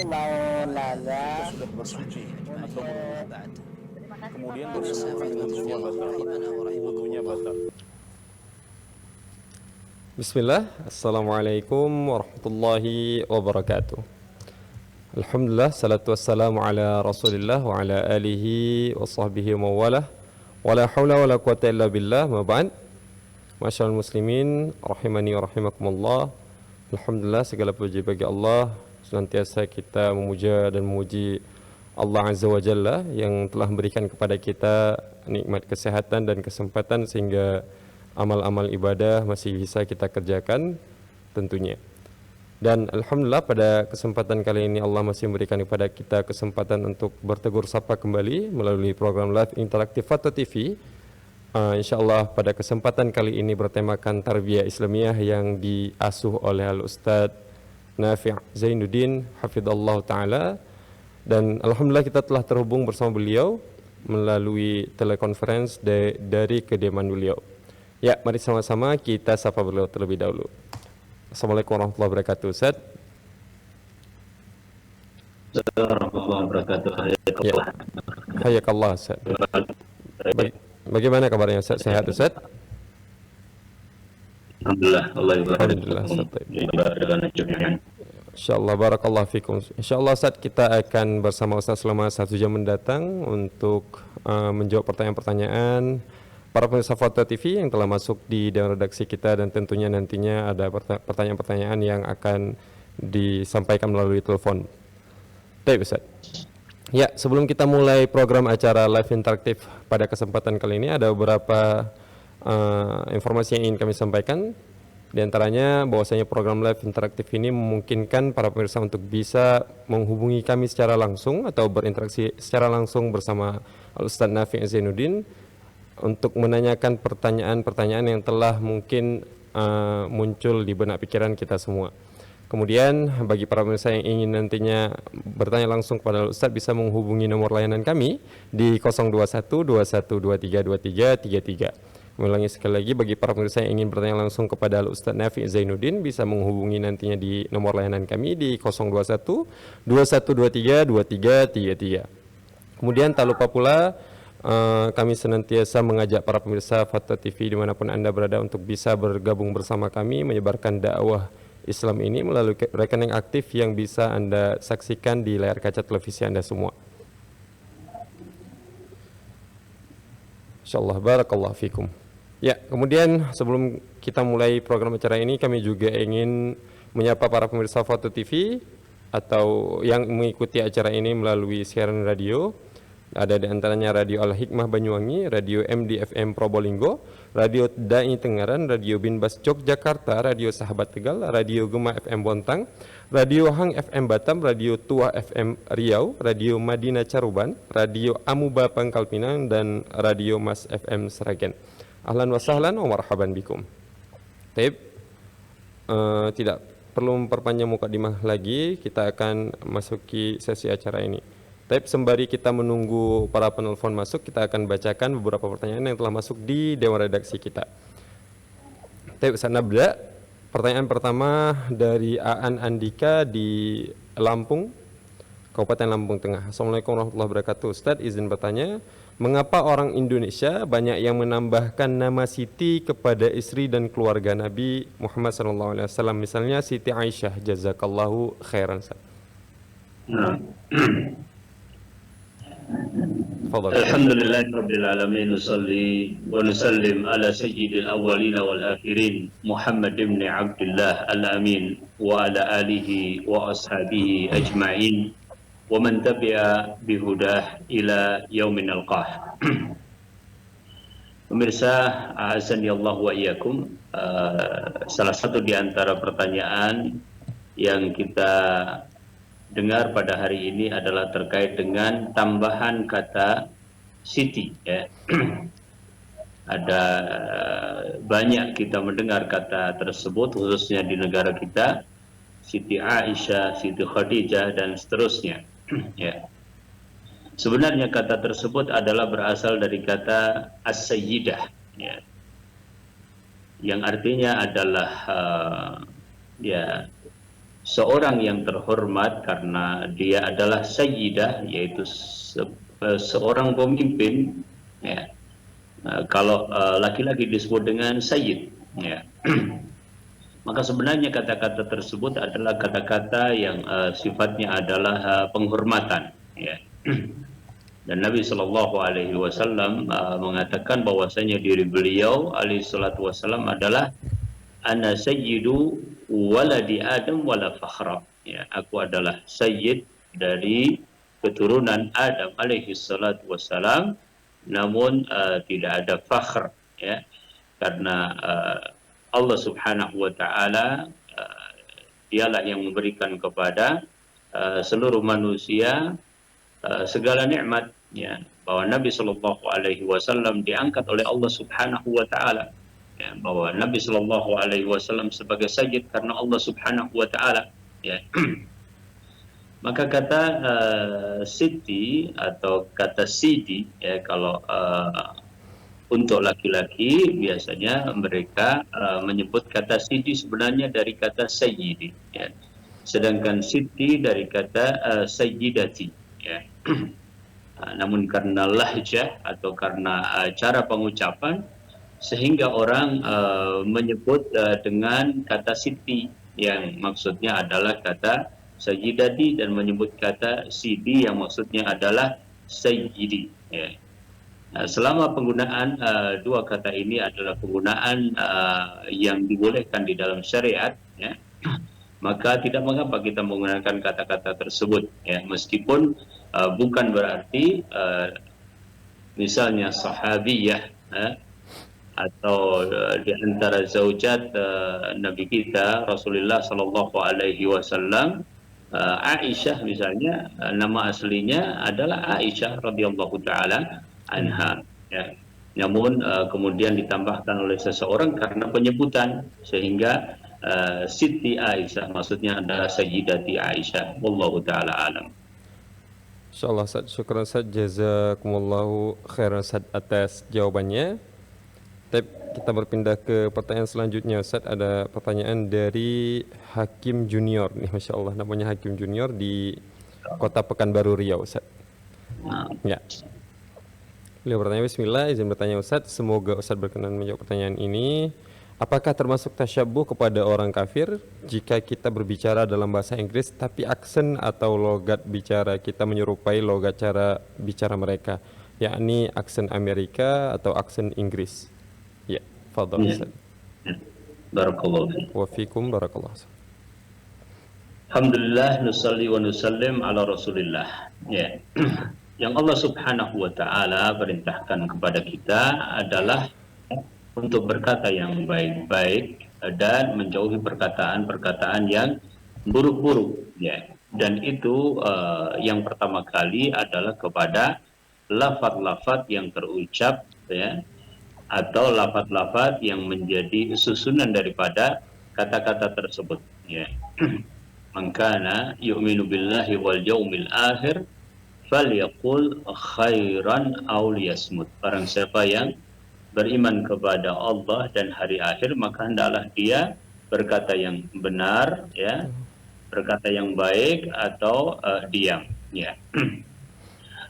mau nanya Kita sudah bersuci atau بعد kemudian والسلام wudhunya batal. رحمنا ورحمكم Wudhunya الله. batal. Bismillah, Assalamualaikum warahmatullahi wabarakatuh. Alhamdulillah, salatu wassalamu ala rasulillah wa ala alihi wa sahbihi wa mawalah. Wa la hawla wa la quwata illa billah, ma ba'd. Masyaallah muslimin, rahimani wa rahimakumullah. Alhamdulillah, segala puji bagi Allah. Senantiasa kita memuja dan memuji Allah Azza wa Jalla yang telah memberikan kepada kita nikmat kesehatan dan kesempatan sehingga amal-amal ibadah masih bisa kita kerjakan tentunya. Dan Alhamdulillah pada kesempatan kali ini Allah masih memberikan kepada kita kesempatan untuk bertegur sapa kembali melalui program live interaktif Fatwa TV. InsyaAllah pada kesempatan kali ini bertemakan tarbiyah Islamiyah yang diasuh oleh Al-Ustadz Nafi' Zainuddin Hafidhallah Ta'ala. Dan Alhamdulillah kita telah terhubung bersama beliau melalui telekonferensi dari kediaman beliau. Ya, mari sama-sama kita sapa beliau terlebih dahulu. Assalamualaikum warahmatullahi wabarakatuh, Ustaz. Assalamualaikum warahmatullahi wabarakatuh. Ya. Hayakallah, Ustaz. Bagaimana kabarnya, Ustaz? Sehat, Ustaz? Alhamdulillah, Alhamdulillah, Ustaz. Insyaallah, barakallahu fikum. Insyaallah, Ustaz, kita akan bersama Ustaz selama 1 jam mendatang untuk menjawab pertanyaan-pertanyaan para pemirsa Fatwa TV yang telah masuk di dalam redaksi kita, dan tentunya nantinya ada pertanyaan-pertanyaan yang akan disampaikan melalui telepon. Baik, Ustaz. Ya, sebelum kita mulai program acara live interaktif pada kesempatan kali ini ada beberapa informasi yang ingin kami sampaikan. Di antaranya bahwasanya program live interaktif ini memungkinkan para pemirsa untuk bisa menghubungi kami secara langsung atau berinteraksi secara langsung bersama Al-Ustadz Nafi' Zainuddin untuk menanyakan pertanyaan-pertanyaan yang telah mungkin muncul di benak pikiran kita semua. Kemudian bagi para pemirsa yang ingin nantinya bertanya langsung kepada Ustadz bisa menghubungi nomor layanan kami di 021 2123 2333. Ulangi sekali lagi, bagi para pemirsa yang ingin bertanya langsung kepada Ustadz Nafi' Zainuddin bisa menghubungi nantinya di nomor layanan kami di 021 2123 2333. Kemudian tak lupa pula kami senantiasa mengajak para pemirsa Fatwa TV dimanapun Anda berada untuk bisa bergabung bersama kami menyebarkan dakwah Islam ini melalui rekening aktif yang bisa Anda saksikan di layar kaca televisi Anda semua. InsyaAllah, barakallahu fikum. Ya, kemudian sebelum kita mulai program acara ini, kami juga ingin menyapa para pemirsa Fatwa TV atau yang mengikuti acara ini melalui siaran radio. Ada di antaranya Radio Al-Hikmah Banyuwangi, Radio MDFM Probolinggo, Radio Dai Tengaran, Radio Binbas Yogyakarta, Radio Sahabat Tegal, Radio Gema FM Bontang, Radio Hang FM Batam, Radio Tua FM Riau, Radio Madinah Caruban, Radio Amuba Pangkal Pinang, dan Radio Mas FM Sragen. Ahlan wa sahlan wa marhaban bikum. Tidak perlu memperpanjang mukadimah lagi, kita akan masuki sesi acara ini. Tapi sembari kita menunggu para penelpon masuk, kita akan bacakan beberapa pertanyaan yang telah masuk di dewan redaksi kita. Tapi sanabda, pertanyaan pertama dari Aan Andika di Lampung, Kabupaten Lampung Tengah. Assalamualaikum warahmatullahi wabarakatuh. Ustadz, izin bertanya, mengapa orang Indonesia banyak yang menambahkan nama Siti kepada istri dan keluarga Nabi Muhammad SAW? Misalnya Siti Aisyah, jazakallahu khairan. Alhamdulillah Rabbil Alamin, nusalli wa nusallim ala sayyidil awwalin wal akhirin Muhammad ibn Abdullah al-Amin wa ala alihi wa ashabihi ajma'in wa man tabi'a bihudah ila yaumin alqah. Pemirsa, azani Allah wa iyyakum, salah satu di antara pertanyaan yang kita dengar pada hari ini adalah terkait dengan tambahan kata Siti, ya. Ada banyak kita mendengar kata tersebut khususnya di negara kita, Siti Aisyah, Siti Khadijah, dan seterusnya. Ya. Sebenarnya kata tersebut adalah berasal dari kata as-sayyidah, ya, yang artinya adalah ya, seorang yang terhormat karena dia adalah sayyidah, yaitu seorang pemimpin, ya. Kalau laki-laki disebut dengan sayyid, ya. Maka sebenarnya kata-kata tersebut adalah kata-kata yang sifatnya adalah penghormatan, ya. Dan Nabi Shallallahu Alaihi Wasallam mengatakan bahwasanya diri beliau alaihi salatu wasallam adalah ana sayyidu waladi Adam wala fakhra. Ya, aku adalah sayyid dari keturunan Adam alaihi salatu wasallam, namun tidak ada fakhr, ya, karena Allah Subhanahu wa taala dialah yang memberikan kepada seluruh manusia segala nikmat, ya, bahwa Nabi Shallallahu Alaihi Wasallam diangkat oleh Allah Subhanahu Wa Taala, ya, bahwa Nabi Shallallahu Alaihi Wasallam sebagai sayyid karena Allah Subhanahu Wa Taala, ya. Maka kata Siti atau kata Sidi, ya, kalau untuk laki-laki biasanya mereka menyebut kata Sidi sebenarnya dari kata Sayyidi, ya. Sedangkan Siti dari kata Sayyidati, ya. Namun karena lahjah atau karena cara pengucapan sehingga orang menyebut dengan kata Siti yang maksudnya adalah kata Sayyidati dan menyebut kata Sidi yang maksudnya adalah Sayyidi, ya. Selama penggunaan dua kata ini adalah penggunaan yang dibolehkan di dalam syariat, ya, maka tidak mengapa kita menggunakan kata-kata tersebut, ya, meskipun bukan berarti misalnya sahabiyah, atau di antara zaujat Nabi kita Rasulullah Sallallahu Alaihi Wasallam, Aisyah misalnya, nama aslinya adalah Aisyah radhiyallahu taala anha, ya. Namun kemudian ditambahkan oleh seseorang karena penyebutan sehingga Siti Aisyah maksudnya adalah Sayyidati Aisyah. Wallahu taala alam. Insyaallah Ustaz, syukran Ustaz, jazakumullahu khairan Ustaz atas jawabannya. Kita berpindah ke pertanyaan selanjutnya Ustaz. Ada pertanyaan dari Hakim Junior nih, Masya Allah, namanya Hakim Junior di Kota Pekanbaru Riau Ustaz. Ya. Beliau bertanya, bismillah, izin bertanya Ustaz, semoga Ustaz berkenan menjawab pertanyaan ini. Apakah termasuk tasyabuh kepada orang kafir jika kita berbicara dalam bahasa Inggris tapi aksen atau logat bicara kita menyerupai logat cara bicara mereka, yakni aksen Amerika atau aksen Inggris? Ya, fadhal Ustaz. Barakallahu fiik. Wa fikum barakallahu. Alhamdulillah, nusalli wa nusallim ala Rasulillah. Ya. Yang Allah Subhanahu wa taala perintahkan kepada kita adalah untuk berkata yang baik-baik dan menjauhi perkataan-perkataan yang buruk-buruk, ya. Dan itu yang pertama kali adalah kepada lafaz-lafaz yang terucap, ya, atau lafaz-lafaz yang menjadi susunan daripada kata-kata tersebut, ya. Man kana yu'minu billahi wal yaumil akhir falyaqul khairan aw liyasmut. Barang siapa yang beriman kepada Allah dan hari akhir, maka hendaklah dia berkata yang benar, ya, berkata yang baik atau diam, ya.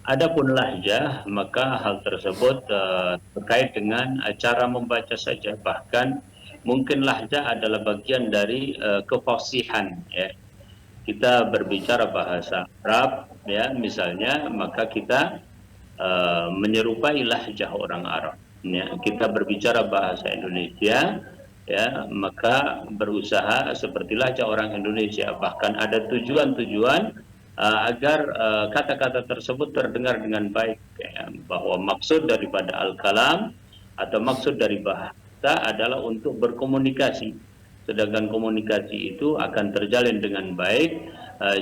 Adapun lahjah, maka hal tersebut terkait dengan cara membaca saja, bahkan mungkin lahjah adalah bagian dari kefasihan, ya. Kita berbicara bahasa Arab, ya, misalnya, maka kita menyerupai lahjah orang Arab. Ya, kita berbicara bahasa Indonesia, ya, maka berusaha seperti lahjah orang Indonesia. Bahkan ada tujuan-tujuan agar kata-kata tersebut terdengar dengan baik, ya, bahwa maksud daripada al-kalam atau maksud dari bahasa adalah untuk berkomunikasi. Sedangkan komunikasi itu akan terjalin dengan baik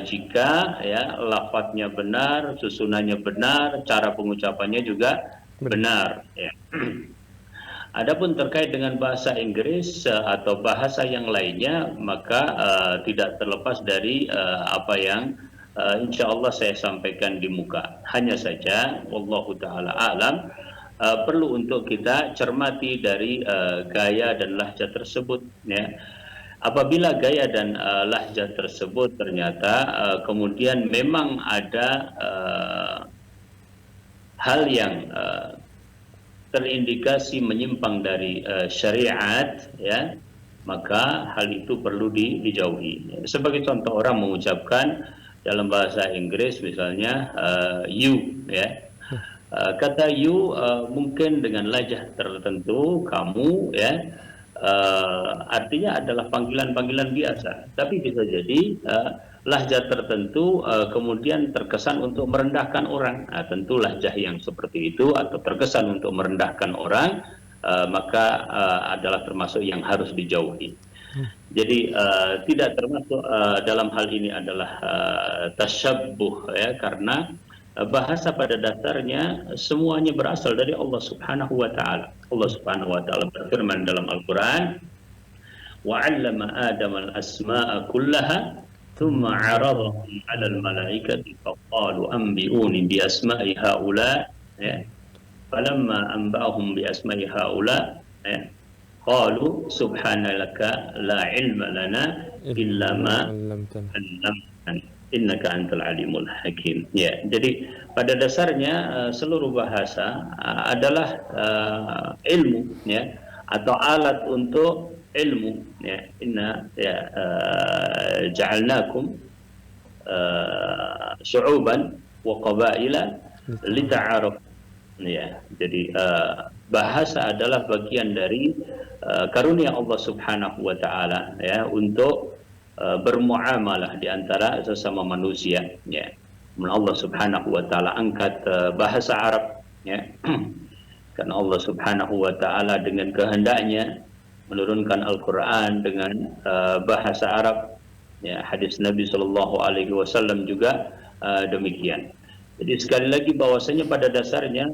jika, ya, lafadznya benar, susunannya benar, cara pengucapannya juga benar, ya. Adapun terkait dengan bahasa Inggris atau bahasa yang lainnya, maka tidak terlepas dari apa yang insya Allah saya sampaikan di muka. Hanya saja, wallahu taala alam, perlu untuk kita cermati dari gaya dan lahjah tersebut, ya. Apabila gaya dan lahjah tersebut ternyata kemudian memang ada hal yang terindikasi menyimpang dari syariat, ya, maka hal itu perlu dijauhi. Sebagai contoh, orang mengucapkan dalam bahasa Inggris misalnya you, ya. Kata you mungkin dengan lajah tertentu, kamu, ya, artinya adalah panggilan-panggilan biasa, tapi bisa jadi lahjah tertentu kemudian terkesan untuk merendahkan orang. Nah, tentu lahjah yang seperti itu atau terkesan untuk merendahkan orang maka adalah termasuk yang harus dijauhi. Jadi tidak termasuk dalam hal ini adalah tasyabbuh, ya, karena bahasa pada dasarnya semuanya berasal dari Allah Subhanahu wa taala. Allah Subhanahu wa taala berfirman dalam Al-Qur'an, "Wa 'allama Adama al-asma'a kullaha thumma 'aradahum 'ala al-malaikati faqalu anbi'uni bi asma'i haula." Ya. Falamma anba'ahum bi asma'i haula, ya, qalu subhanalaka la 'ilma lana illa ma 'allamtana innaka antal alimul hakim. Ya, jadi pada dasarnya seluruh bahasa adalah ilmu, ya, atau alat untuk ilmu, ya. Inna, ya, ja'alnakum syu'uban wa qabaila lita'arafu. Ya, jadi bahasa adalah bagian dari karunia Allah Subhanahu wa taala, ya, untuk bermuamalah di antara sesama manusia, ya. Allah Subhanahu wa taala angkat bahasa Arab, ya. Karena Allah Subhanahu wa taala dengan kehendaknya menurunkan Al-Qur'an dengan bahasa Arab, ya. Hadis Nabi sallallahu alaihi wasallam juga demikian. Jadi sekali lagi bahwasanya pada dasarnya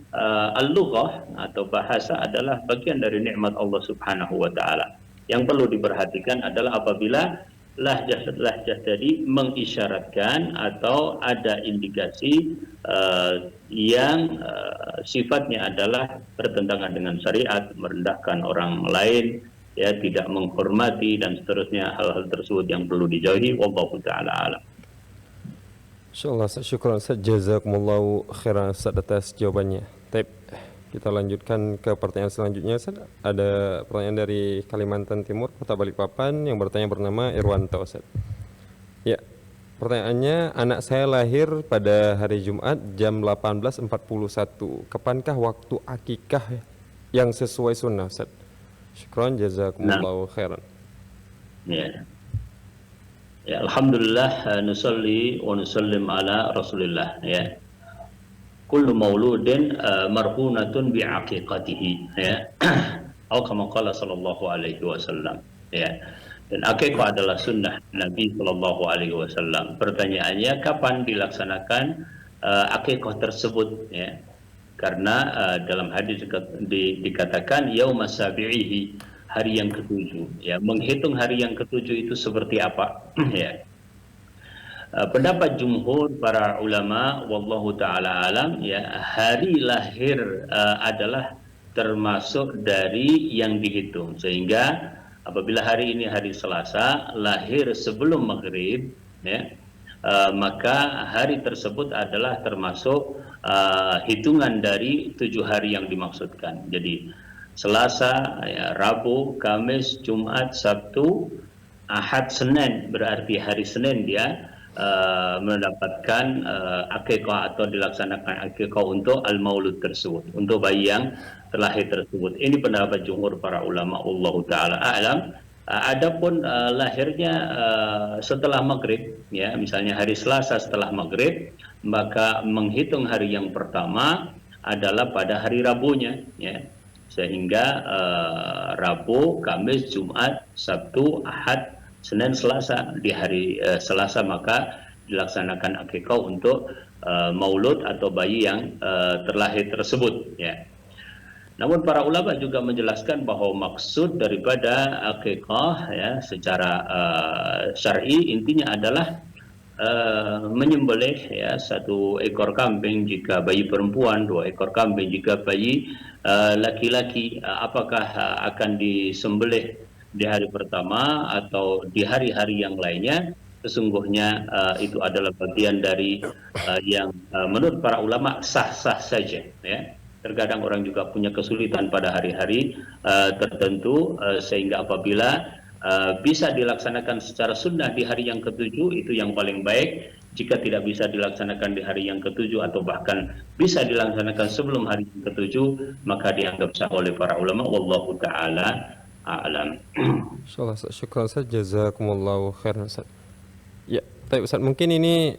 al-lughah atau bahasa adalah bagian dari nikmat Allah Subhanahu wa taala. Yang perlu diperhatikan adalah apabila lahjah tadi mengisyaratkan atau ada indikasi yang sifatnya adalah bertentangan dengan syariat, merendahkan orang lain, ya, tidak menghormati dan seterusnya, hal-hal tersebut yang perlu dijauhi. Wallahu taala alam. Insyaallah, syukran Ustaz, jazakumullahu khairan Ustaz atas jawabannya. Baik, kita lanjutkan ke pertanyaan selanjutnya Ustaz. Ada pertanyaan dari Kalimantan Timur, Kota Balikpapan, yang bertanya bernama Irwanto Ustaz. Ya, pertanyaannya, anak saya lahir pada hari Jumat jam 18.41. Kapankah waktu akikah yang sesuai sunnah Ustaz? Syukran, jazakumullahu khairan. Ya. Ya, alhamdulillah, nusalli wa nusallim ala Rasulillah, ya. Kullu mauludin marhunatun bi aqiqatihi, ya. Atau kama qala sallallahu alaihi wasallam, ya. Dan akikah adalah sunnah Nabi sallallahu alaihi wasallam. Pertanyaannya, kapan dilaksanakan akikah tersebut, ya. Karena dalam hadis dikatakan yaumas sabi'ihi, hari yang ketujuh, ya. Menghitung hari yang ketujuh itu seperti apa? Ya. Pendapat jumhur para ulama, wallahu taala alam, ya, hari lahir adalah termasuk dari yang dihitung, sehingga apabila hari ini hari Selasa, lahir sebelum maghrib, ya, maka hari tersebut adalah termasuk hitungan dari 7 hari yang dimaksudkan. Jadi Selasa, ya, Rabu, Kamis, Jumat, Sabtu, Ahad, Senin, berarti hari Senin dia mendapatkan akikah atau dilaksanakan akikah untuk al-maulud tersebut, untuk bayi yang terlahir tersebut. Ini pendapat jumhur para ulama, Allahu taala a'lam. Adapun lahirnya setelah maghrib, ya, misalnya hari Selasa setelah maghrib, maka menghitung hari yang pertama adalah pada hari Rabunya, ya. Sehingga Rabu, Kamis, Jumat, Sabtu, Ahad, Senin, Selasa, di hari Selasa maka dilaksanakan akikah untuk maulud atau bayi yang terlahir tersebut, ya. Namun para ulama juga menjelaskan bahwa maksud daripada akikah, ya, secara syar'i intinya adalah menyembelih, ya, 1 ekor kambing jika bayi perempuan, 2 ekor kambing jika bayi laki-laki. Apakah akan disembelih di hari pertama atau di hari-hari yang lainnya, sesungguhnya itu adalah bagian dari yang menurut para ulama sah-sah saja, ya. Terkadang orang juga punya kesulitan pada hari-hari tertentu, sehingga apabila bisa dilaksanakan secara sunnah di hari yang ketujuh, itu yang paling baik. Jika tidak bisa dilaksanakan di hari yang ketujuh atau bahkan bisa dilaksanakan sebelum hari yang ketujuh, maka dianggap sah oleh para ulama. Wallahu taala a'lam. Insyaallah Ustaz, syukran Ustaz, jazakumullahu khairan Ustaz. Ya, tapi Ustaz mungkin ini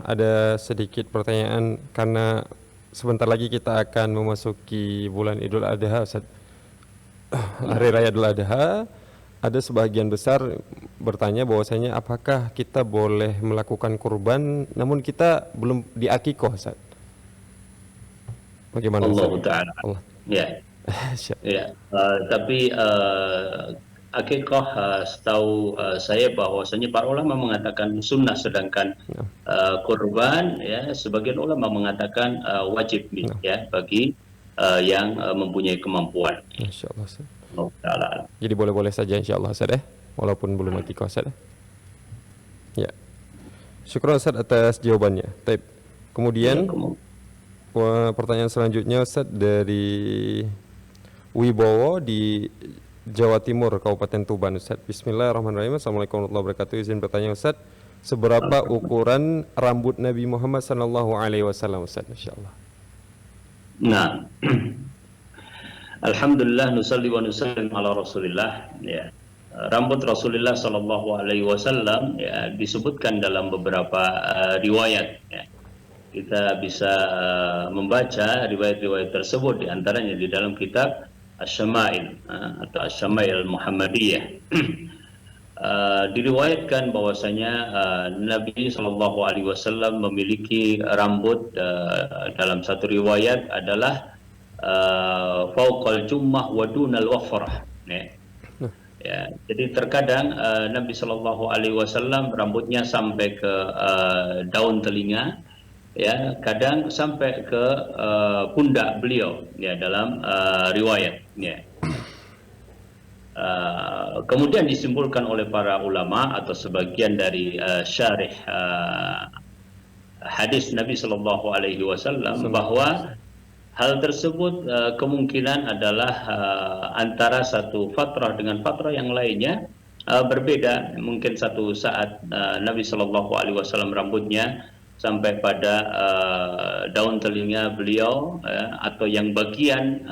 ada sedikit pertanyaan karena sebentar lagi kita akan memasuki bulan Idul Adha Ustaz. Hari Raya Idul Adha, ada sebagian besar bertanya bahwasanya apakah kita boleh melakukan kurban namun kita belum diakikoh Ustaz. Bagaimana Ustaz? Allah taala. Allah. Ya. Siap. Ya, tapi akikah setahu saya bahwasanya para ulama mengatakan sunnah, sedangkan kurban, ya, sebagian ulama mengatakan wajib nih, ya, bagi yang mempunyai kemampuan. Insyaallah Ustaz. Allah taala. Jadi boleh-boleh saja insyaallah Ustaz ya, walaupun belum akikah Ustaz. Ya. Syukran Ustaz atas jawabannya. Baik. Kemudian pertanyaan selanjutnya Ustaz dari Wibowo di Jawa Timur, Kabupaten Tuban Ustaz. Bismillahirrahmanirrahim. Assalamualaikum warahmatullahi wabarakatuh. Izin bertanya Ustaz, seberapa ukuran rambut Nabi Muhammad sallallahu alaihi wasallam Ustaz, insyaallah? Nah, alhamdulillah, nusalli wa nusallim ala Rasulillah, ya. Rambut Rasulullah sallallahu alaihi wasallam, ya, disebutkan dalam beberapa riwayat, ya. Kita bisa membaca riwayat-riwayat tersebut, di antaranya di dalam kitab Asy-Syama'il atau Asy-Syama'il Muhammadiyah. Diriwayatkan bahwasanya Nabi Shallallahu Alaihi Wasallam memiliki rambut, dalam satu riwayat adalah fauqal jummah wa dunal wafrah, ya. Ya, jadi terkadang Nabi Shallallahu Alaihi Wasallam rambutnya sampai ke daun telinga, ya, kadang sampai ke pundak beliau, ya, dalam riwayat, ya. Kemudian disimpulkan oleh para ulama atau sebagian dari syarih hadis Nabi Shallallahu Alaihi Wasallam bahwa hal tersebut kemungkinan adalah antara satu fatrah dengan fatrah yang lainnya berbeda. Mungkin satu saat Nabi Shallallahu Alaihi Wasallam rambutnya sampai pada daun telinga beliau, atau yang bagian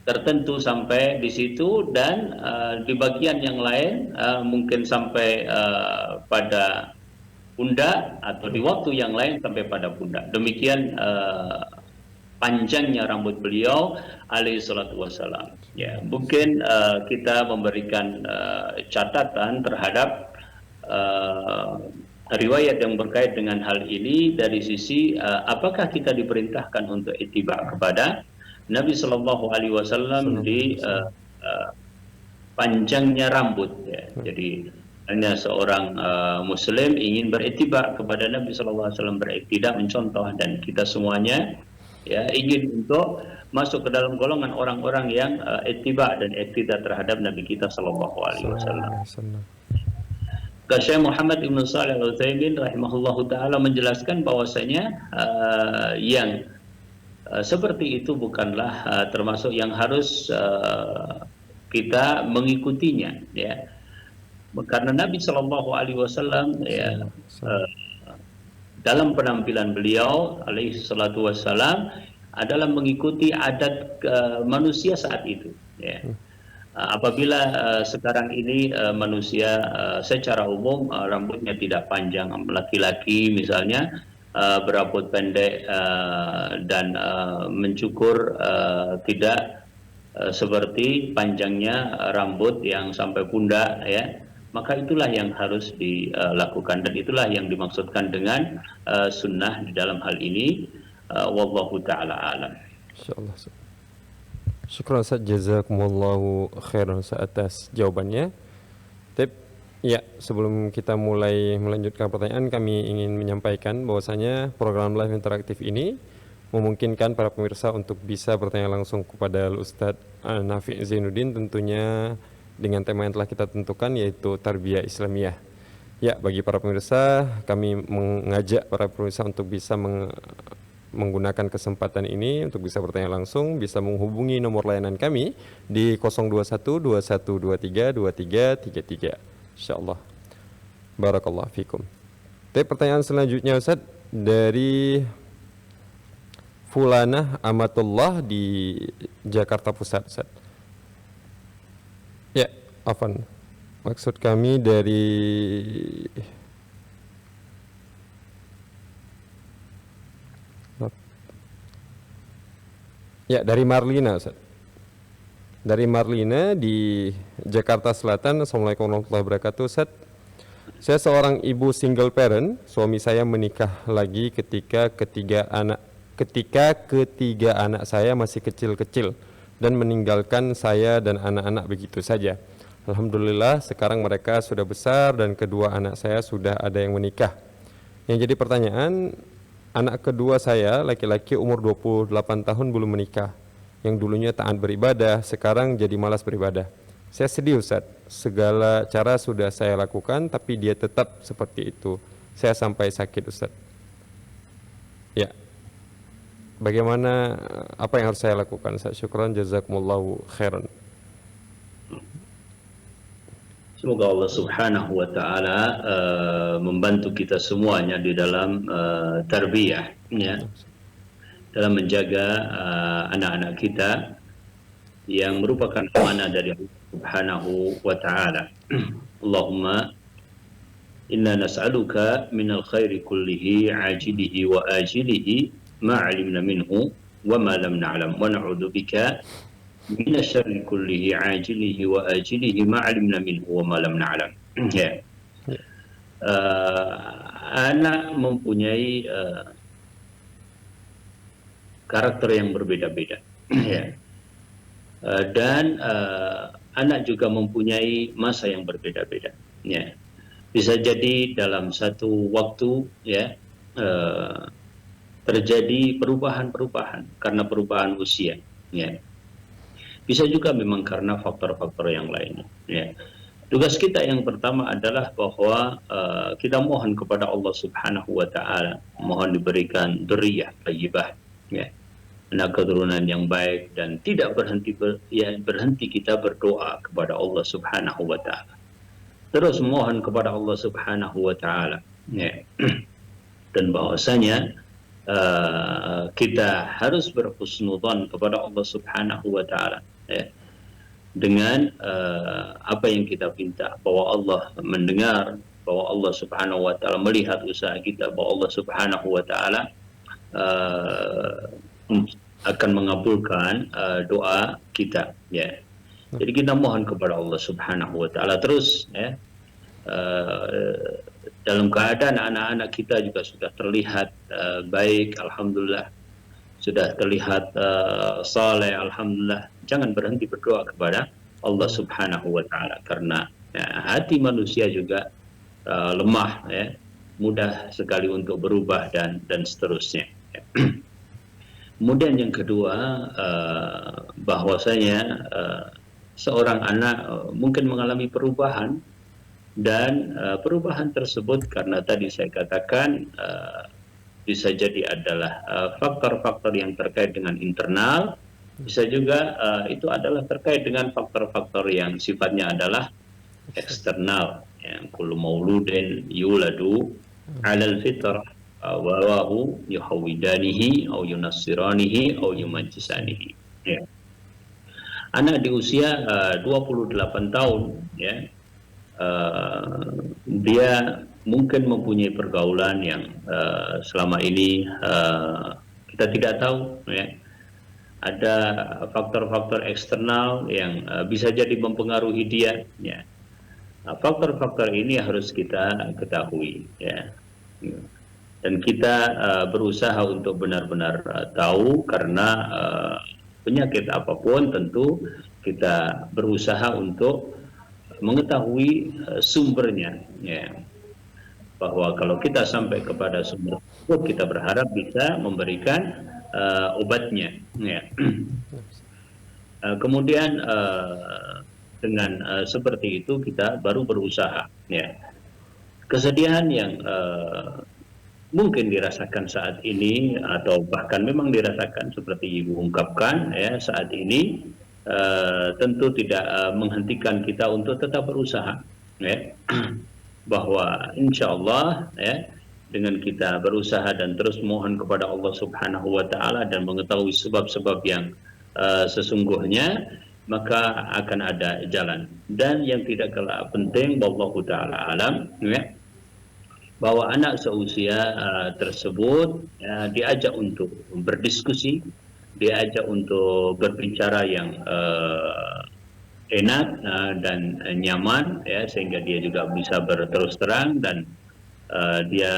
tertentu sampai di situ, dan di bagian yang lain mungkin sampai pada pundak, atau di waktu yang lain sampai pada pundak. Demikian panjangnya rambut beliau alaihi salatu wassalam. Ya, mungkin kita memberikan catatan terhadap riwayat yang berkait dengan hal ini dari sisi apakah kita diperintahkan untuk ittiba kepada Nabi Shallallahu Alaihi Wasallam di panjangnya rambut, ya. Jadi hanya seorang Muslim ingin berittiba kepada Nabi Shallallahu Alaihi Wasallam, berittiba, mencontoh, dan kita semuanya, ya, ingin untuk masuk ke dalam golongan orang-orang yang ittiba dan iktida terhadap Nabi kita Shallallahu Alaihi Wasallam. Syekh Muhammad Ibn Shalih Al-Utsaimin rahimahullahu taala menjelaskan bahwasanya yang seperti itu bukanlah termasuk yang harus kita mengikutinya, ya. Karena Nabi Shallallahu Alaihi Wasallam, ya, dalam penampilan beliau alaihi salatu wassalam adalah mengikuti adat manusia saat itu, ya. Apabila sekarang ini manusia secara umum rambutnya tidak panjang, laki-laki misalnya berambut pendek dan mencukur, tidak seperti panjangnya rambut yang sampai pundak, ya, maka itulah yang harus dilakukan, dan itulah yang dimaksudkan dengan sunnah di dalam hal ini. Wallahu ta'ala alam. Insyaallah. Syukran Ustaz, jazakumullahu khairan Ustaz atas jawabannya. Ya, sebelum kita mulai melanjutkan pertanyaan, kami ingin menyampaikan bahwasanya program live interaktif ini memungkinkan para pemirsa untuk bisa bertanya langsung kepada Ustadz Nafi Zainuddin, tentunya dengan tema yang telah kita tentukan, yaitu Tarbiyah Islamiyah. Ya, bagi para pemirsa, kami mengajak para pemirsa untuk bisa menggunakan kesempatan ini untuk bisa bertanya langsung, bisa menghubungi nomor layanan kami di 021 2123 2333. Insyaallah. Barakallahu fikum. Tapi pertanyaan selanjutnya Ustaz dari Fulanah Amatullah di Jakarta Pusat, Ustaz. Ya, afan. Maksud kami dari Marlina, Ustaz. Dari Marlina di Jakarta Selatan. Assalamualaikum warahmatullahi wabarakatuh, Ustaz. Saya seorang ibu single parent. Suami saya menikah lagi ketika ketiga anak saya masih kecil-kecil dan meninggalkan saya dan anak-anak begitu saja. Alhamdulillah sekarang mereka sudah besar dan kedua anak saya sudah ada yang menikah. Yang jadi pertanyaan, anak kedua saya laki-laki umur 28 tahun belum menikah. Yang dulunya taat beribadah, sekarang jadi malas beribadah. Saya sedih Ustaz, segala cara sudah saya lakukan tapi dia tetap seperti itu. Saya sampai sakit Ustaz. Ya, bagaimana, apa yang harus saya lakukan Ustaz? Syukran, jazakumullahu khairan. Semoga Allah Subhanahu wa taala membantu kita semuanya di dalam tarbiyah, ya, dalam menjaga anak-anak kita yang merupakan amanah dari Allah Subhanahu wa taala. Allahumma inna nas'aluka minal khairi kullihi ajilihi wa ajilihi ma 'alimna minhu wa ma lam na'lam wa na'udzubika min syarri kullihi ajilihi wa ajilihi ma 'alimna minhu wa ma lam na'lam. Ya. Anak mempunyai karakter yang berbeda-beda. Ya. Dan anak juga mempunyai masa yang berbeda-beda. Ya. Bisa jadi dalam satu waktu, ya, terjadi perubahan-perubahan karena perubahan usia. Ya. Bisa juga memang karena faktor-faktor yang lainnya. Ya. Tugas kita yang pertama adalah bahwa kita mohon kepada Allah Subhanahu wa taala, mohon diberikan dzurriyyah thayyibah, ya, anak keturunan yang baik, dan tidak berhenti kita berdoa kepada Allah Subhanahu wa taala. Terus mohon kepada Allah Subhanahu wa taala, ya. Dan bahwasanya kita harus berhusnudzon kepada Allah Subhanahu wa taala, ya, dengan apa yang kita minta, bahwa Allah mendengar, bahwa Allah Subhanahu wa taala melihat usaha kita, bahwa Allah Subhanahu wa taala akan mengabulkan doa kita, ya. Jadi kita mohon kepada Allah Subhanahu wa taala terus, ya. Dalam keadaan anak-anak kita juga sudah terlihat baik, alhamdulillah, sudah terlihat saleh, alhamdulillah. Jangan berhenti berdoa kepada Allah Subhanahu wa taala, karena ya, hati manusia juga lemah, ya, mudah sekali untuk berubah dan seterusnya. Ya. Kemudian yang kedua, bahwasanya seorang anak mungkin mengalami perubahan, dan perubahan tersebut karena tadi saya katakan bisa jadi adalah faktor-faktor yang terkait dengan internal, bisa juga itu adalah terkait dengan faktor-faktor yang sifatnya adalah eksternal. Yang kullu mauludin yuladu 'alal fitrah walahu yuhawidanihi au yunassiranihi au yumajjisanihi. Ya. Anak di usia 28 tahun, ya, dia mungkin mempunyai pergaulan yang selama ini kita tidak tahu, ya. Ada faktor-faktor eksternal yang bisa jadi mempengaruhi dia, ya. Nah, faktor-faktor ini harus kita ketahui, ya. Dan kita berusaha untuk benar-benar tahu, karena penyakit apapun tentu kita berusaha untuk mengetahui sumbernya, ya. Bahwa kalau kita sampai kepada sumber tersebut, kita berharap bisa memberikan obatnya. Ya. Kemudian dengan seperti itu kita baru berusaha. Ya. Kesedihan yang mungkin dirasakan saat ini atau bahkan memang dirasakan seperti Ibu ungkapkan ya saat ini tentu tidak menghentikan kita untuk tetap berusaha ya bahwa insya Allah ya dengan kita berusaha dan terus mohon kepada Allah Subhanahu wa taala dan mengetahui sebab-sebab yang sesungguhnya maka akan ada jalan. Dan yang tidak kalah penting wallahu taala alam ya bahwa anak seusia tersebut diajak untuk berdiskusi, diajak untuk berbicara yang enak dan nyaman ya sehingga dia juga bisa berterus terang dan dia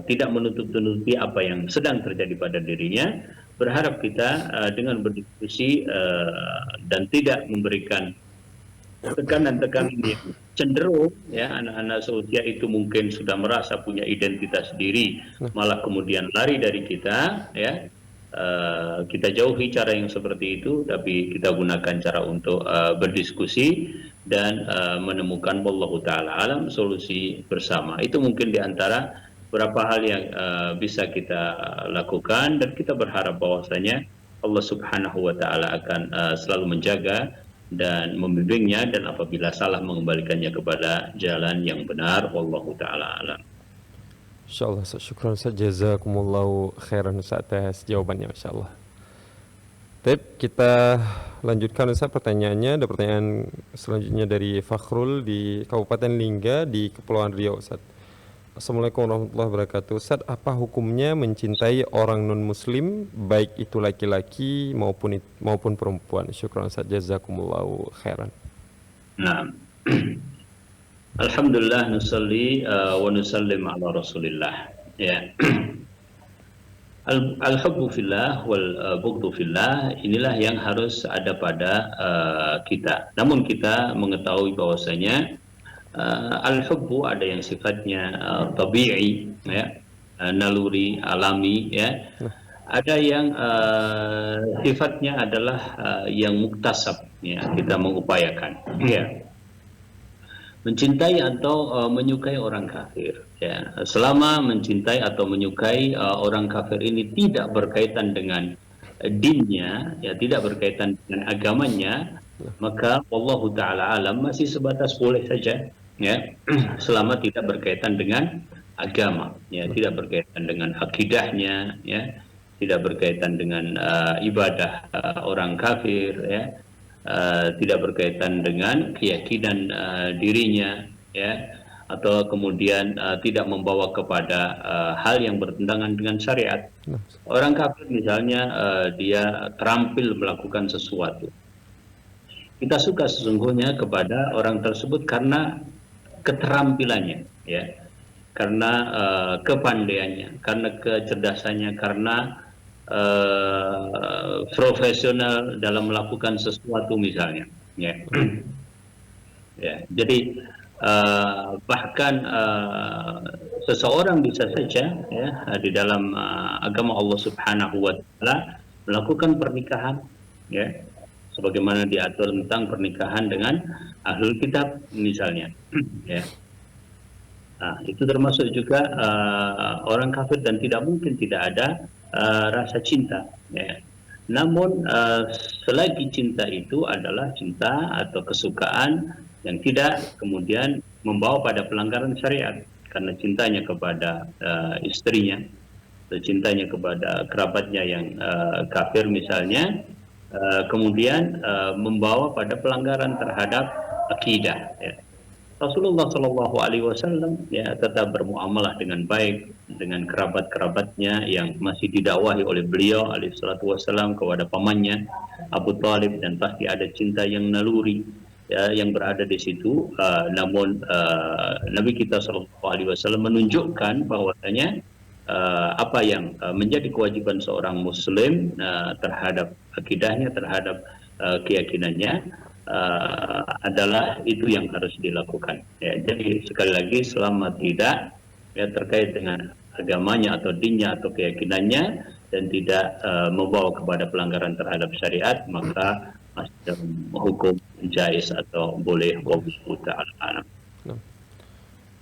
tidak menutup-nutupi apa yang sedang terjadi pada dirinya. Berharap kita dengan berdiskusi dan tidak memberikan tekanan-tekanan yang cenderung ya anak-anak seusia itu mungkin sudah merasa punya identitas diri malah kemudian lari dari kita ya kita jauhi cara yang seperti itu tapi kita gunakan cara untuk berdiskusi dan menemukan wallahu taala alam solusi bersama. Itu mungkin diantara beberapa hal yang bisa kita lakukan dan kita berharap bahwasanya Allah Subhanahu wa taala akan selalu menjaga dan membimbingnya dan apabila salah mengembalikannya kepada jalan yang benar wallahu taala alam. Insyaallah, syukran Ustaz, jazakumullahu khairan Ustaz atas jawabannya insyaallah. Baik, kita lanjutkan Ustaz pertanyaannya. Ada pertanyaan selanjutnya dari Fakhrul di Kabupaten Lingga di Kepulauan Riau Ustaz. Assalamualaikum warahmatullahi wabarakatuh. Ustaz, apa hukumnya mencintai orang non-muslim baik itu laki-laki maupun perempuan? Syukran Ustaz, jazakumullahu khairan. Nah, alhamdulillah nusalli wa nusallim ala Rasulillah. Ya. Al-hubbu fillah wal bughdhu fillah inilah yang harus ada pada kita. Namun kita mengetahui bahwasanya al-hubbu ada yang sifatnya tabi'i ya, naluri alami ya. Ada yang sifatnya adalah yang muktasab ya, kita mengupayakan ya. Mencintai atau menyukai orang kafir ya. Selama mencintai atau menyukai orang kafir ini tidak berkaitan dengan dinnya ya, tidak berkaitan dengan agamanya, maka wallahu taala alam masih sebatas boleh saja ya selama tidak berkaitan dengan agama ya, tidak berkaitan dengan akidahnya ya, tidak berkaitan dengan ibadah orang kafir ya, tidak berkaitan dengan keyakinan dirinya ya, atau kemudian tidak membawa kepada hal yang bertentangan dengan syariat. Orang kafir misalnya dia terampil melakukan sesuatu, kita suka sesungguhnya kepada orang tersebut karena keterampilannya ya, karena kepandaiannya, karena kecerdasannya, karena profesional dalam melakukan sesuatu misalnya ya. Ya, jadi bahkan seseorang bisa saja ya di dalam agama Allah Subhanahu wa taala melakukan pernikahan ya, sebagaimana diatur tentang pernikahan dengan ahlul kitab misalnya ya. Nah, itu termasuk juga orang kafir dan tidak mungkin tidak ada rasa cinta ya. Namun selagi cinta itu adalah cinta atau kesukaan yang tidak kemudian membawa pada pelanggaran syariat, karena cintanya kepada istrinya atau cintanya kepada kerabatnya yang kafir misalnya kemudian membawa pada pelanggaran terhadap akidah ya. Rasulullah Shallallahu Alaihi Wasallam ya tetap bermuamalah dengan baik dengan kerabat-kerabatnya yang masih didakwahi oleh beliau alaihissalatu wassalam kepada pamannya Abu Thalib, dan pasti ada cinta yang naluri ya, yang berada di situ. Namun Nabi kita Shallallahu Alaihi Wasallam menunjukkan bahwasanya apa yang menjadi kewajiban seorang Muslim terhadap akidahnya, terhadap keyakinannya adalah itu yang harus dilakukan ya. Jadi sekali lagi selama tidak ya terkait dengan agamanya atau dinnya atau keyakinannya dan tidak membawa kepada pelanggaran terhadap syariat, maka masih dalam hukum jais atau boleh. Wallahu ta'ala a'lam. Nah,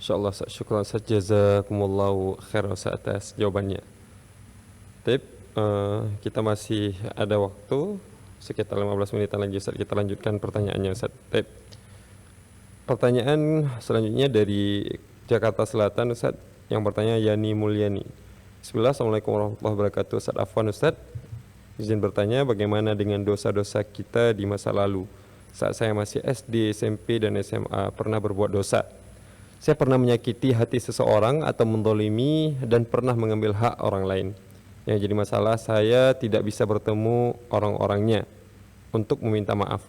insyaallah Ustaz, syukran Ustaz, jazakumullahu khairan Ustaz atas jawabannya. Kita masih ada waktu sekitar 15 menitan lagi Ustaz, kita lanjutkan pertanyaannya Ustaz. Pertanyaan selanjutnya dari Jakarta Selatan Ustaz, yang bertanya Yani Mulyani. Bismillah, Assalamualaikum warahmatullahi wabarakatuh. Ustaz Afwan Ustaz, izin bertanya bagaimana dengan dosa-dosa kita di masa lalu. Saat saya masih SD, SMP, dan SMA pernah berbuat dosa. Saya pernah menyakiti hati seseorang atau mendolimi dan pernah mengambil hak orang lain. Yang jadi masalah, saya tidak bisa bertemu orang-orangnya untuk meminta maaf.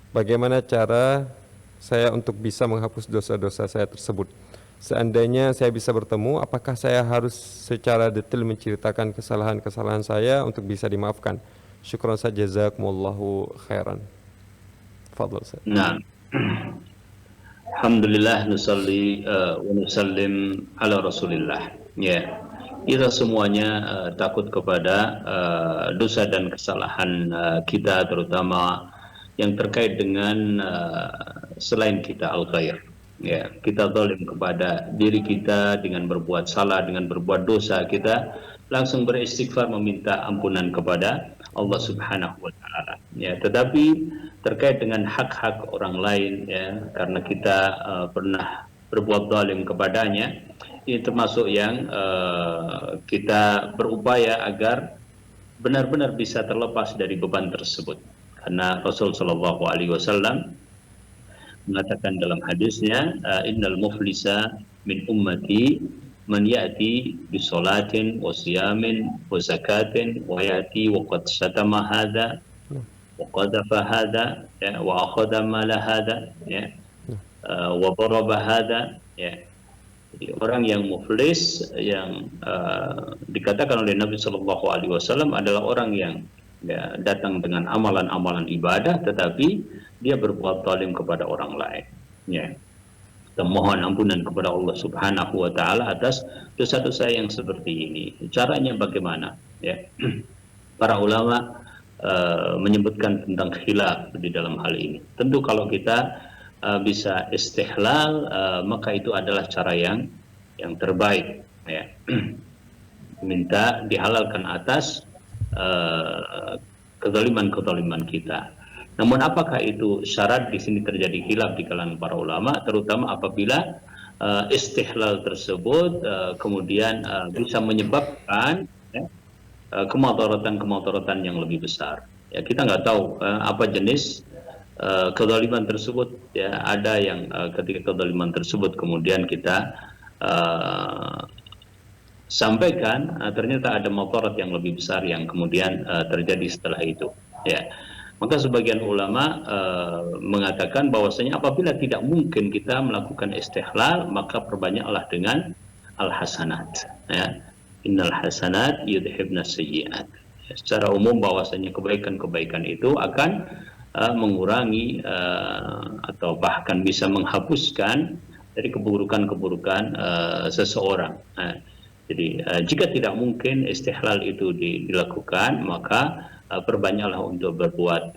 Bagaimana cara saya untuk bisa menghapus dosa-dosa saya tersebut? Seandainya saya bisa bertemu, apakah saya harus secara detail menceritakan kesalahan-kesalahan saya untuk bisa dimaafkan? Syukran Ustaz, jazakumullahu khairan. Fadhal Ustaz. Nah, alhamdulillah, nusalli wa nusallim ala Rasulillah. Ya, kita semuanya takut kepada dosa dan kesalahan kita, terutama yang terkait dengan selain kita al-ghair. Ya, kita zalim kepada diri kita dengan berbuat salah, dengan berbuat dosa, kita langsung beristighfar meminta ampunan kepada Allah Subhanahu wa taala. Ya, tetapi terkait dengan hak-hak orang lain, ya, karena kita pernah berbuat zalim kepadanya, ini termasuk yang kita berupaya agar benar-benar bisa terlepas dari beban tersebut. Karena Rasul sallallahu alaihi wasallam mengatakan dalam hadisnya, innal muflisa min ummati man ya'ti bi salatin wa siyamin wa zakatin wa ya'ti wa qad syatama hadha wa qadhafa hadha, ya, wa akhadha mala hadha, ya, wa daraba hadha, ya. Jadi orang yang muflis, yang dikatakan oleh Nabi sallallahu alaihi wasallam adalah orang yang, ya, datang dengan amalan-amalan ibadah tetapi dia berbuat zalim kepada orang lain. Ya. Kita mohon ampunan kepada Allah Subhanahu wa taala atas dosa-dosa yang seperti ini. Caranya bagaimana? Ya. Para ulama menyebutkan tentang khilaf di dalam hal ini. Tentu kalau kita bisa istihlal, maka itu adalah cara yang terbaik, ya. Minta dihalalkan atas kezaliman-kezaliman kita. Namun apakah itu syarat? Di sini terjadi khilaf di kalangan para ulama, terutama apabila istihlal tersebut kemudian bisa menyebabkan, ya, kemadaratan yang lebih besar. Ya, kita nggak tahu apa jenis kezaliman tersebut. Ya, ada yang ketika kezaliman tersebut kemudian kita sampaikan, ternyata ada madarat yang lebih besar yang kemudian terjadi setelah itu. Ya. Maka sebagian ulama mengatakan bahwasanya apabila tidak mungkin kita melakukan istihlal, maka perbanyaklah dengan al-hasanat. Ya. Innal hasanat yudhibna sayyi'at. Ya, secara umum bahwasanya kebaikan-kebaikan itu akan mengurangi atau bahkan bisa menghapuskan dari keburukan-keburukan seseorang. Jadi jika tidak mungkin istihlal itu dilakukan, maka perbanyaklah untuk berbuat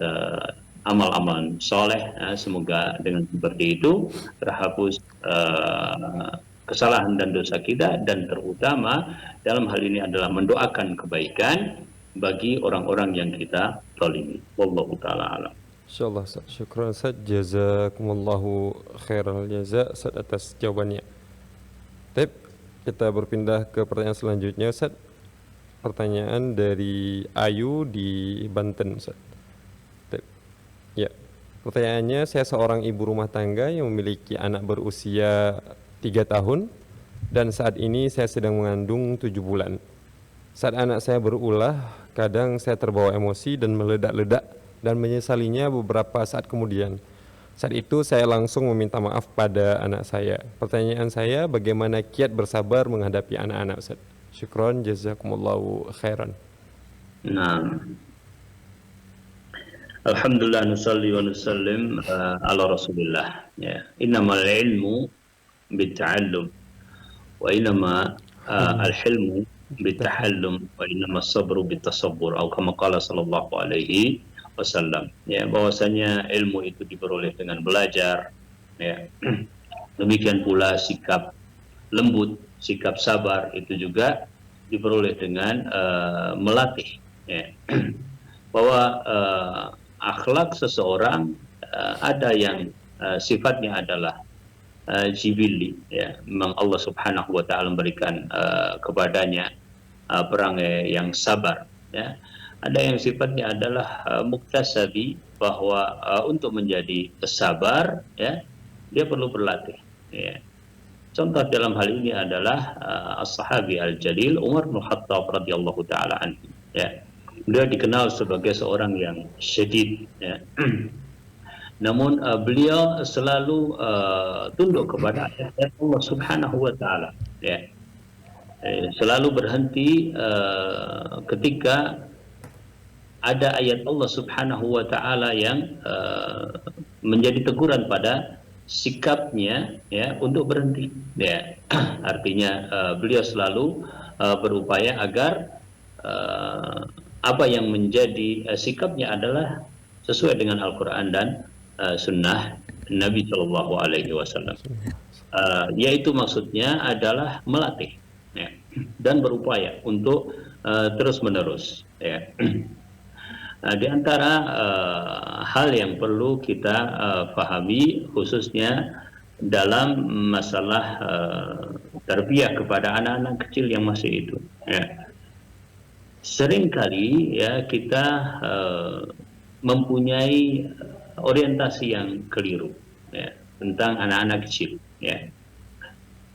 amal-amalan soleh. Semoga dengan seperti itu terhapus kesalahan dan dosa kita, dan terutama dalam hal ini adalah mendoakan kebaikan bagi orang-orang yang kita zalimi. Wallahu ta'ala alam. Insyaallah Ustaz, syukran Ustaz, jazakumullahu khairal jaza Ustaz atas jawabannya. Kita berpindah ke pertanyaan selanjutnya Ustaz. Pertanyaan dari Ayu di Banten Ustaz. Ya, pertanyaannya, saya seorang ibu rumah tangga yang memiliki anak berusia 3 tahun dan saat ini saya sedang mengandung 7 bulan. Saat anak saya berulah, kadang saya terbawa emosi dan meledak-ledak dan menyesalinya beberapa saat kemudian. Saat itu saya langsung meminta maaf pada anak saya. Pertanyaan saya, bagaimana kiat bersabar menghadapi anak-anak Ustaz? Syukron, jazakumullahu khairan. Nah, alhamdulillah, nusalli wa nusallim ala Rasulillah. Ya, innamal ilmu bitta'allum wa innama al-hilmu bitahallum wa innamas sabru bitasabbur atau kama qala sallallahu alaihi wasallam, ya, bahwasanya ilmu itu diperoleh dengan belajar, ya. Demikian pula sikap lembut, sikap sabar itu juga diperoleh dengan melatih, ya. Bahwa akhlak seseorang ada yang sifatnya adalah jibili, ya, memang Allah Subhanahu wa taala memberikan kepadanya perangai yang sabar, ya. Ada yang sifatnya adalah muktasabi, bahwa untuk menjadi sabar, ya, dia perlu berlatih, ya. Contoh dalam hal ini adalah as-sahabi al-jalil Umar bin Khattab radhiyallahu taala anhu, ya. Beliau dikenal sebagai seorang yang syadid, ya. Namun beliau selalu tunduk kepada ayat Allah Subhanahu wa taala, ya. Selalu berhenti ketika ada ayat Allah Subhanahu wa taala yang menjadi teguran pada sikapnya, ya, untuk berhenti, ya. Artinya beliau selalu berupaya agar apa yang menjadi sikapnya adalah sesuai dengan Al-Quran dan sunnah Nabi Shallallahu Alaihi Wasallam, yaitu maksudnya adalah melatih, ya, dan berupaya untuk terus menerus, ya. Di antara hal yang perlu kita pahami khususnya dalam masalah tarbiyah kepada anak-anak kecil yang masih itu, ya. Seringkali, ya, kita mempunyai orientasi yang keliru, ya, tentang anak-anak kecil, ya.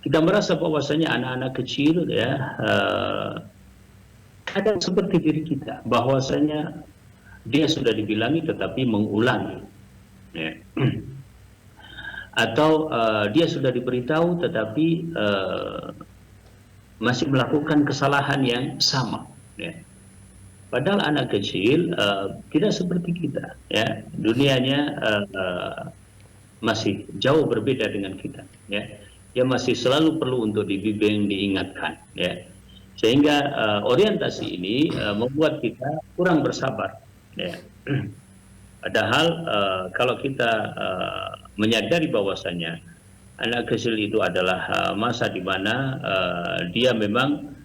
Kita merasa bahwasanya anak-anak kecil, ya, ada seperti diri kita, bahwasanya dia sudah dibilangi tetapi mengulangi, ya. Atau dia sudah diberitahu tetapi masih melakukan kesalahan yang sama, ya. Padahal anak kecil tidak seperti kita, ya. Dunianya masih jauh berbeda dengan kita, ya. Dia masih selalu perlu untuk dibimbing, diingatkan, ya. Sehingga orientasi ini membuat kita kurang bersabar, ya. Padahal kalau kita menyadari bahwasanya anak kecil itu adalah masa di mana dia memang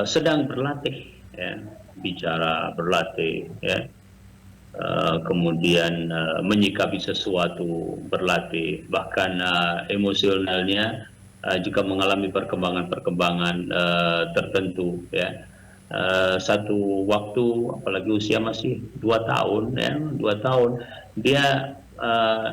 sedang berlatih, ya. Bicara berlatih, ya. Kemudian menyikapi sesuatu berlatih, bahkan emosionalnya juga mengalami perkembangan-perkembangan tertentu, ya. Satu waktu, apalagi usia masih 2 tahun, ya, 2 tahun, dia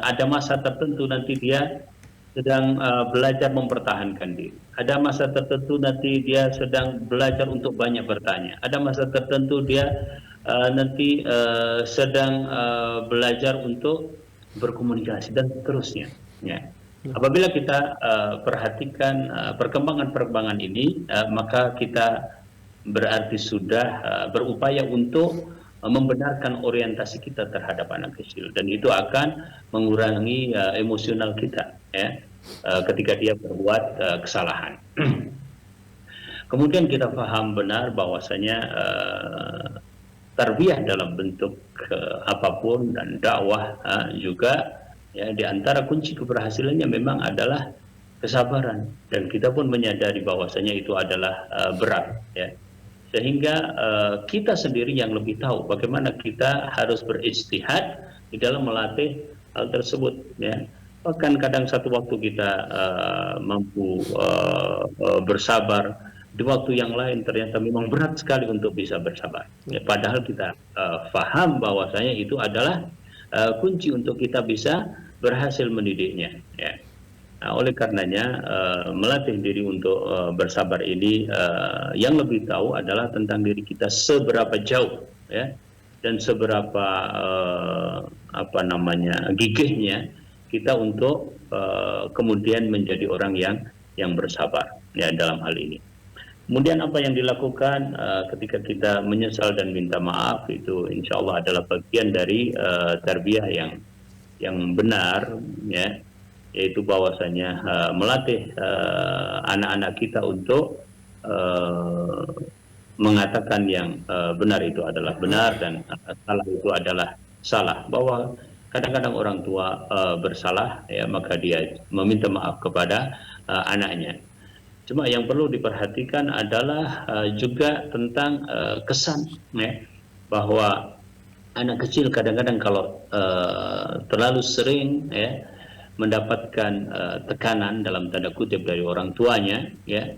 ada masa tertentu nanti dia sedang belajar mempertahankan diri. Ada masa tertentu nanti dia sedang belajar untuk banyak bertanya. Ada masa tertentu dia nanti sedang belajar untuk berkomunikasi dan seterusnya, ya. Apabila kita perhatikan perkembangan-perkembangan ini, maka kita berarti sudah berupaya untuk membenarkan orientasi kita terhadap anak kecil, dan itu akan mengurangi emosional kita, ya, ketika dia berbuat kesalahan. Kemudian kita paham benar bahwasanya tarbiyah dalam bentuk apapun dan dakwah juga, ya, di antara kunci keberhasilannya memang adalah kesabaran, dan kita pun menyadari bahwasanya itu adalah berat, ya. Sehingga kita sendiri yang lebih tahu bagaimana kita harus berijtihad di dalam melatih hal tersebut, ya. Bahkan kadang satu waktu kita mampu bersabar, di waktu yang lain ternyata memang berat sekali untuk bisa bersabar, ya. Padahal kita paham bahwasanya itu adalah kunci untuk kita bisa berhasil mendidiknya, ya. Nah, oleh karenanya melatih diri untuk bersabar ini yang lebih tahu adalah tentang diri kita seberapa jauh, ya, dan seberapa gigihnya kita untuk kemudian menjadi orang yang bersabar, ya, dalam hal ini. Kemudian apa yang dilakukan ketika kita menyesal dan minta maaf, itu insya Allah adalah bagian dari tarbiyah yang benar, ya. Yaitu bahwasanya melatih anak-anak kita untuk uh, mengatakan yang benar itu adalah benar dan salah itu adalah salah, bahwa kadang-kadang orang tua bersalah, ya, maka dia meminta maaf kepada anaknya. Cuma yang perlu diperhatikan adalah juga tentang kesan, ya, bahwa anak kecil kadang-kadang kalau terlalu sering, ya, mendapatkan tekanan dalam tanda kutip dari orang tuanya, ya,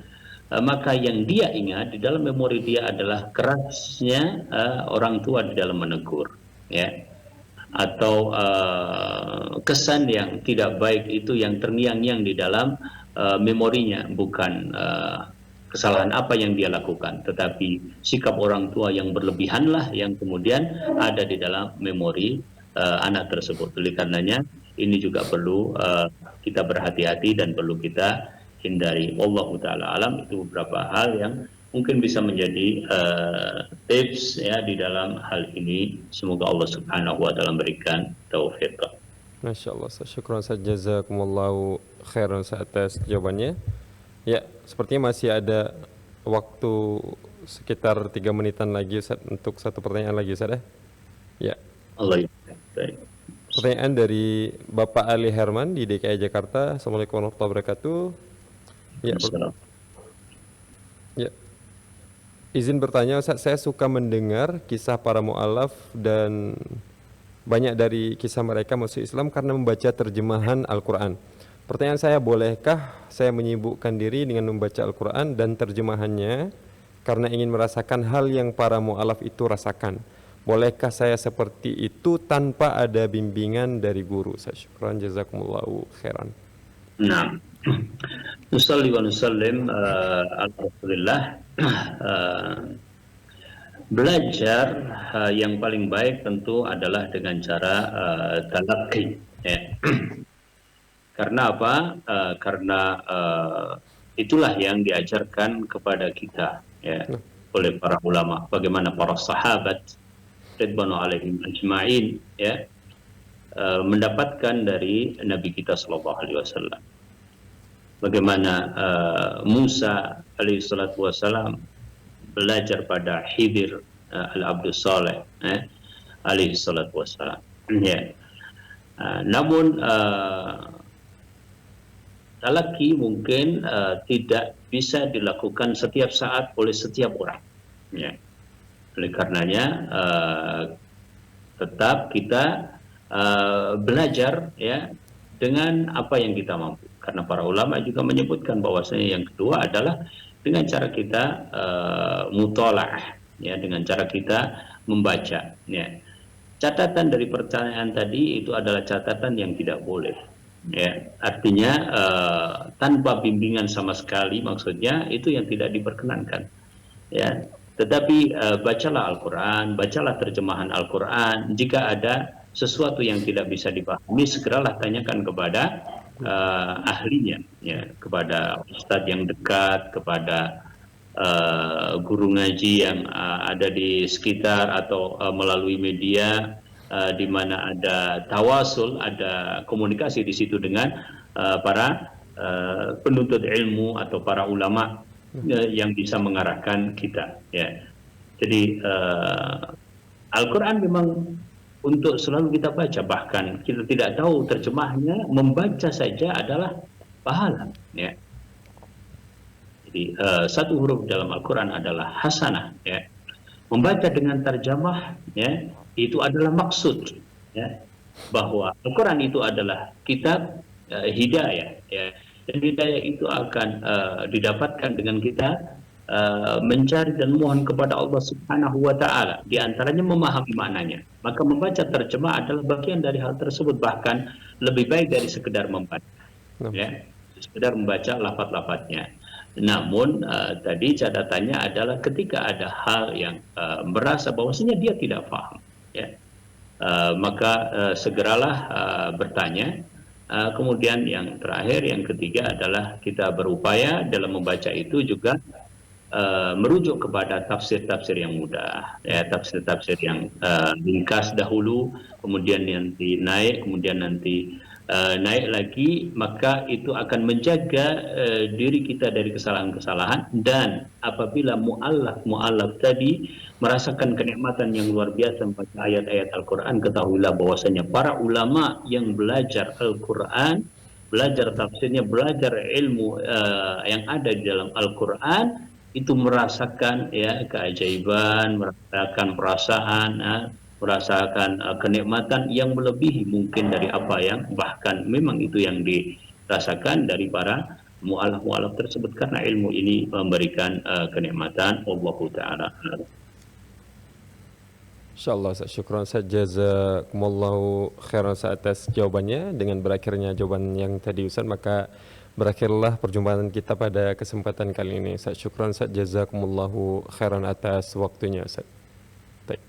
maka yang dia ingat di dalam memori dia adalah kerasnya orang tua di dalam menegur, ya, atau kesan yang tidak baik itu yang terngiang-ngiang di dalam memorinya, bukan kesalahan apa yang dia lakukan, tetapi sikap orang tua yang berlebihanlah yang kemudian ada di dalam memori anak tersebut. Oleh karenanya ini juga perlu kita berhati-hati dan perlu kita hindari. Wallahu taala alam. Itu beberapa hal yang mungkin bisa menjadi tips, ya, di dalam hal ini. Semoga Allah Subhanahu wa taala memberikan taufik. Masya Allah, syukran Ustaz, jazakumullahu khairan atas jawabannya. Ya, sepertinya masih ada waktu sekitar 3 menitan lagi Ustaz, untuk satu pertanyaan lagi Ustaz, ya. Allah ya. Baik. Pertanyaan dari Bapak Ali Herman di DKI Jakarta. Assalamualaikum warahmatullahi wabarakatuh. Ya, izin bertanya Ustaz, saya suka mendengar kisah para mu'alaf dan banyak dari kisah mereka masuk Islam karena membaca terjemahan Al-Quran. Pertanyaan saya, bolehkah saya menyibukkan diri dengan membaca Al-Quran dan terjemahannya karena ingin merasakan hal yang para mu'alaf itu rasakan? Bolehkah saya seperti itu tanpa ada bimbingan dari guru? Syukran, jazakumullahu khairan. Nah, nusalli wa nusallim alhamdulillah. Belajar yang paling baik tentu adalah dengan cara talaqi, ya. Karena apa? Karena itulah yang diajarkan kepada kita, ya, oleh para ulama. Bagaimana para sahabat ridwanu alaihim ajma'in, ya, mendapatkan dari Nabi kita sallallahu alaihi wasallam. Bagaimana Musa alaihi salatu wasallam belajar pada Khidir al-Abdus Saleh alaihi salatu wasallam, ya. Namun talaqi mungkin tidak bisa dilakukan setiap saat oleh setiap orang, ya. Oleh karenanya tetap kita belajar, ya, dengan apa yang kita mampu. Karena para ulama juga menyebutkan bahwasanya yang kedua adalah dengan cara kita mutola'ah, ya, dengan cara kita membaca, ya. Catatan dari pertanyaan tadi itu adalah catatan yang tidak boleh, ya. Artinya tanpa bimbingan sama sekali, maksudnya itu yang tidak diperkenankan, ya. Tetapi bacalah Al-Quran, bacalah terjemahan Al-Quran. Jika ada sesuatu yang tidak bisa dipahami, segeralah tanyakan kepada ahlinya, ya, kepada ustadz yang dekat, kepada guru ngaji yang ada di sekitar, atau melalui media di mana ada tawasul, ada komunikasi di situ dengan para penuntut ilmu atau para ulama yang bisa mengarahkan kita, ya. Jadi Al-Quran memang untuk selalu kita baca, bahkan kita tidak tahu terjemahnya, membaca saja adalah pahala, ya. Jadi satu huruf dalam Al-Quran adalah hasanah, ya. Membaca dengan terjemah, ya, itu adalah maksud, ya, bahwa Al-Quran itu adalah kitab hidayah, ya. Dan hidayah itu akan didapatkan dengan kita mencari dan mohon kepada Allah Subhanahu wa taala, di antaranya memahami maknanya. Maka membaca terjemah adalah bagian dari hal tersebut, bahkan lebih baik dari sekedar membaca, ya, sekedar membaca lafaz-lafaznya. Namun tadi catatannya adalah ketika ada hal yang merasa bahwasanya dia tidak paham, ya, maka segeralah bertanya. Kemudian yang terakhir, yang ketiga adalah kita berupaya dalam membaca itu juga merujuk kepada tafsir-tafsir yang mudah, ya, tafsir-tafsir yang ringkas dahulu, kemudian nanti naik, kemudian nanti naik lagi, maka itu akan menjaga diri kita dari kesalahan-kesalahan. Dan apabila mu'allaf tadi merasakan kenikmatan yang luar biasa membaca ayat-ayat Al-Quran, ketahuilah bahwasanya para ulama yang belajar Al-Quran, belajar tafsirnya, belajar ilmu yang ada di dalam Al-Quran, itu merasakan ya keajaiban, merasakan perasaan, merasakan kenikmatan yang melebihi mungkin dari apa yang bahkan memang itu yang dirasakan dari para mu'alaf tersebut, karena ilmu ini memberikan kenikmatan. Allahu ta'ala. InsyaAllah Ustaz, syukran Ustaz, jazakumullahu khairan Ustaz atas jawabannya. Dengan berakhirnya jawaban yang tadi Ustaz, maka berakhirlah perjumpaan kita pada kesempatan kali ini Ustaz. Syukran Ustaz, jazakumullahu khairan atas waktunya Ustaz. Baik.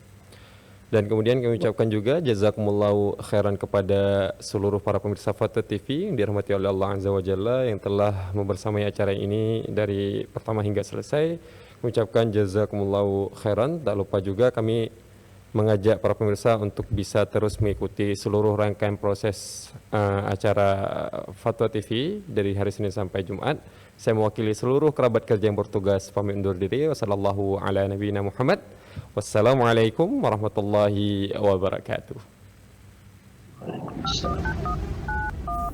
Dan kemudian kami ucapkan juga jazakumullahu khairan kepada seluruh para pemirsa Fata TV yang dirahmati oleh Allah Azza wa Jalla yang telah membersamai acara ini dari pertama hingga selesai. Mengucapkan jazakumullahu khairan. Tak lupa juga kami mengajak para pemirsa untuk bisa terus mengikuti seluruh rangkaian proses acara Fatwa TV dari hari Senin sampai Jumat. Saya mewakili seluruh kerabat kerja yang bertugas pamit undur diri. Wassallallahu ala nabiyina Muhammad. Wassalamualaikum warahmatullahi wabarakatuh.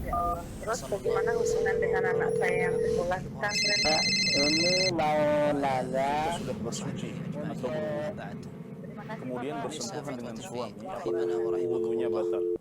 Ya Allah. Terus bagaimana hubungan dengan anak saya yang sekolah pesantren? Ini mau nanya sudah bersuci atau Terima kasih kemudian Bapak. bersentuhan dengan suami, rahimana wa rahimakumullah. wudunya batal.